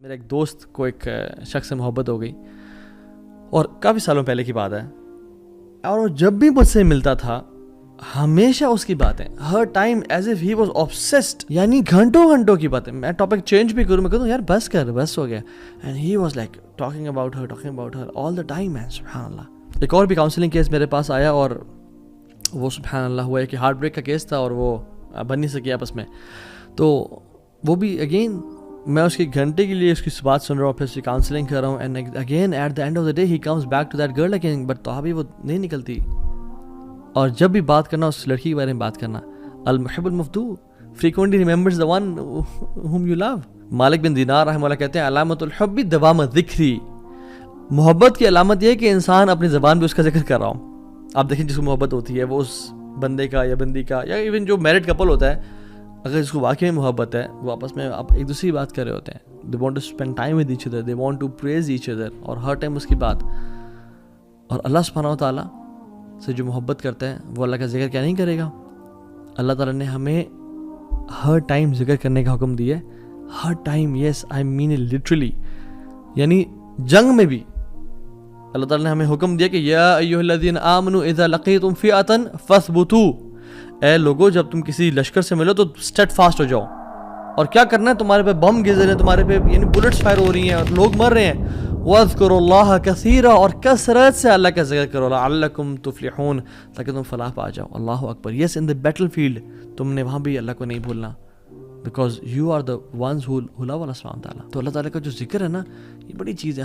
میرے ایک دوست کو ایک شخص سے محبت ہو گئی اور کافی سالوں پہلے کی بات ہے، اور وہ جب بھی مجھ سے ملتا تھا ہمیشہ اس کی باتیں ہر time as if he was obsessed، یعنی گھنٹوں گھنٹوں کی باتیں. میں ٹاپک چینج بھی کروں، میں کہتا ہوں یار بس کر، بس ہو گیا. And he was like talking about her all the time. مین سبحان اللہ. ایک اور بھی کاؤنسلنگ کیس میرے پاس آیا اور وہ سبحان اللہ ہوا ہے کہ ہارٹ بریک کا کیس تھا اور وہ بن نہیں سکی آپس میں. تو وہ بھی اگین میں اس کی گھنٹے کے لیے اس کی بات سن رہا ہوں، پھر اس کی کاؤنسلنگ کر رہا ہوں. And again at the end of the day he comes back to that girl again, but تو ابھی وہ نہیں نکلتی. اور جب بھی بات کرنا اس لڑکی کے بارے میں بات کرنا، المحب المفتو frequently remembers the one whom you love. مالک بن دینار رحمہ اللہ کہتے ہیں علامت الحب دوام الذکری، محبت کی علامت یہ ہے کہ انسان اپنی زبان پہ اس کا ذکر کر رہا ہوں. آپ دیکھیں جس کو محبت ہوتی ہے وہ اس بندے کا یا بندی کا یا ایون جو میرڈ کپل ہوتا ہے، اگر اس کو واقعی محبت ہے وہ آپس میں ایک دوسری بات کر رہے ہوتے ہیں. they want to spend time with each other, they want to praise each other، اور ہر ٹائم اس کی بات. اور اللہ سبحانہ و تعالیٰ سے جو محبت کرتا ہے وہ اللہ کا ذکر کیا نہیں کرے گا؟ اللہ تعالیٰ نے ہمیں ہر ٹائم ذکر کرنے کا حکم دیا ہے، ہر time. Yes I mean it literally. یعنی جنگ میں بھی اللہ تعالیٰ نے ہمیں حکم دیا کہ یا ایھا الذین آمنوا اذا لقیتم فئۃ فاثبتوا، اے لوگو جب تم کسی لشکر سے ملو تو اسٹیڈ فاسٹ ہو جاؤ. اور کیا کرنا ہے؟ تمہارے پہ بم گر رہے ہیں، تمہارے پہ یعنی بلٹس فائر ہو رہی ہیں اور لوگ مر رہے ہیں. وَاذْكُرُوا اللَّهَ كَثِيرًا، اور کثرت سے اللہ کا ذکر کرو، لَعَلَّكُمْ تُفْلِحُونَ، تاکہ تم فلاح پا جاؤ. اللہ اکبر. یس ان دا بیٹل فیلڈ تم نے وہاں بھی اللہ کو نہیں بھولنا، because you are the ones who love اللہ سبحانہ تعالیٰ. تو اللہ تعالیٰ کا جو ذکر ہے نا یہ بڑی چیز ہے.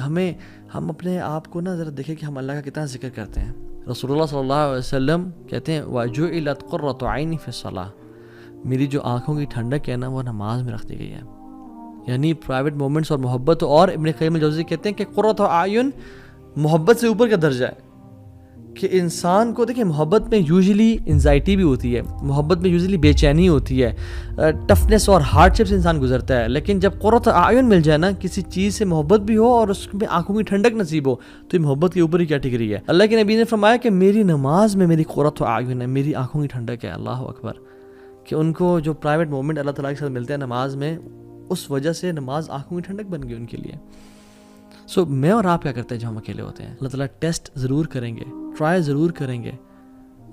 ہم اپنے آپ کو نا ذرا دیکھیں کہ ہم اللہ کا کتنا ذکر کرتے ہیں. رسول اللہ صلی اللہ علیہ وسلم کہتے ہیں وَجُعِلَتْ قُرَّةُ عَيْنِي فِي الصَّلَاةِ، میری جو آنکھوں کی ٹھنڈک ہے نا وہ نماز میں رکھ دی گئی ہے. یعنی پرائیویٹ مومنٹس اور محبت. اور ابن قیم الجوزی کہتے ہیں کہ قرۃ اعین محبت سے اوپر کا درجہ ہے. کہ انسان کو دیکھیں محبت میں یوزلی انزائٹی بھی ہوتی ہے، محبت میں یوزلی بے چینی ہوتی ہے، ٹفنس اور ہارڈ شپ سے انسان گزرتا ہے. لیکن جب قرۃ اعین مل جائے نا، کسی چیز سے محبت بھی ہو اور اس میں آنکھوں کی ٹھنڈک نصیب ہو، تو یہ محبت کے اوپر ہی کیٹیگری ہے. اللہ کے نبی نے فرمایا کہ میری نماز میں میری قرۃ اعین ہے، میری آنکھوں کی ٹھنڈک ہے. اللہ اکبر. کہ ان کو جو پرائیویٹ مومنٹ اللہ تعالیٰ کے ساتھ ملتے ہیں نماز میں، اس وجہ سے نماز آنکھوں کی ٹھنڈک بن گئی ان کے لیے. سو میں اور آپ کیا کرتے ہیں جب ہم اکیلے ہوتے ہیں؟ اللہ تعالیٰ ٹیسٹ ضرور کریں گے، ٹرائی ضرور کریں گے.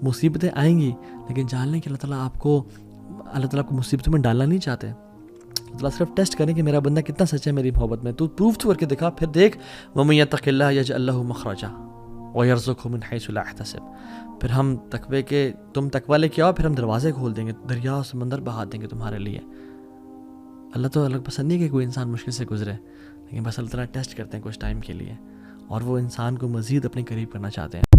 مصیبتیں آئیں گی لیکن جان لیں کہ اللہ تعالیٰ آپ کو مصیبتوں میں ڈالنا نہیں چاہتے. اللہ تعالیٰ صرف ٹیسٹ کریں کہ میرا بندہ کتنا سچا ہے میری محبت میں. تو پروف تو کر کے دکھا، پھر دیکھ وَمَن يَتَّقِ اللَّهَ يَجْعَل لَهُ مَخْرَجًا وَيَرْزُقْهُ مِنْ حَيْثُ لَا يَحْتَسِبُ. پھر ہم تقوی کے تم تقوی لے کے آؤ، پھر ہم دروازے کھول دیں گے، دریا اور سمندر بہا دیں گے تمہارے لیے. اللہ تو الگ پسند نہیں کہ کوئی انسان مشکل سے گزرے، لیکن بس اللہ تعالیٰ ٹیسٹ کرتے ہیں کچھ ٹائم کے لیے، اور وہ انسان کو مزید اپنے قریب کرنا چاہتے ہیں.